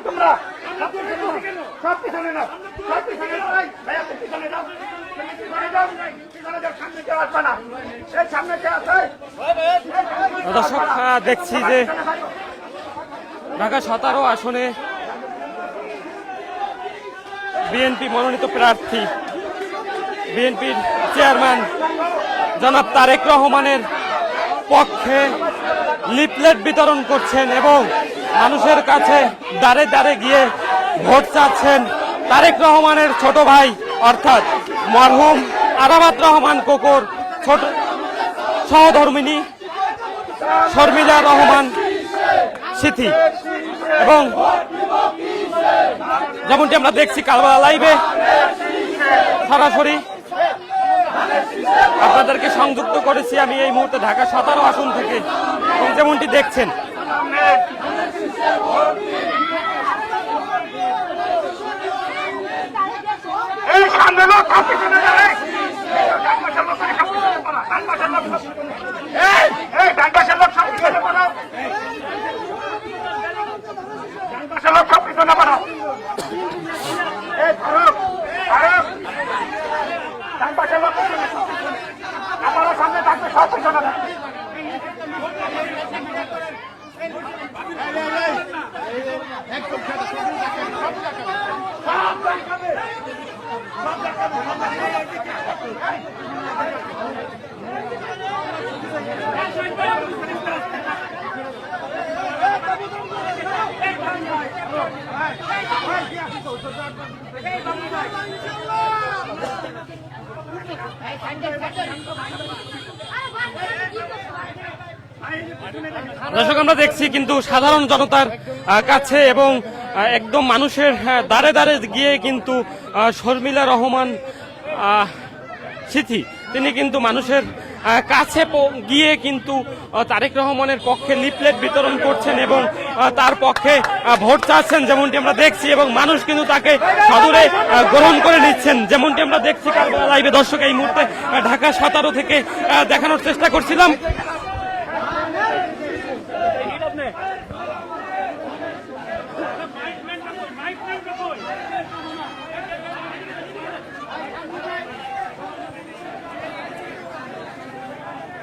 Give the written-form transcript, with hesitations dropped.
তোমরা সব পিছনে না, সব পিছনে পিছনে যাও, দর্শক দেখছি যে ঢাকা 17 আসনে বিএনপি মনোনীত প্রার্থী বিএনপির চেয়ারম্যান জনাব তারেক রহমানের পক্ষে লিফলেট বিতরণ করছেন এবং মানুষের কাছে দাঁড়ে দাঁড়ে গিয়ে ভোট চাচ্ছেন তারেক রহমানের ছোট ভাই অর্থাৎ মরহুম আরাফাত রহমান কোকোর ছোট সহধর্মিনী শর্মিলা রহমান সিথি। এবং যেমনটি আমরা দেখছি কারবালা লাইভে সরাসরি আপনাদেরকে সংযুক্ত করেছি আমি এই মুহূর্তে ঢাকা 17 আসন থেকে, এবং যেমনটি দেখছেন সামনে থাকবে সব পিছনে দর্শক আমরা দেখছি কিন্তু সাধারণ জনতার কাছে এবং একদম মানুষের দাঁড়ে দাঁড়ে গিয়ে কিন্তু শর্মিলা রহমান সিথি তিনি কিন্তু মানুষের কাছে গিয়ে কিন্তু তারেক রহমানের পক্ষে লিফলেট বিতরণ করছেন এবং তার পক্ষে ভোট চাচ্ছেন যেমনটি আমরা দেখছি, এবং মানুষ কিন্তু তাকে সাদরে গ্রহণ করে নিচ্ছেন যেমনটি আমরা দেখছি কারবালা লাইভে। দর্শক এই মুহূর্তে ঢাকা 17 থেকে দেখানোর চেষ্টা করছিলাম।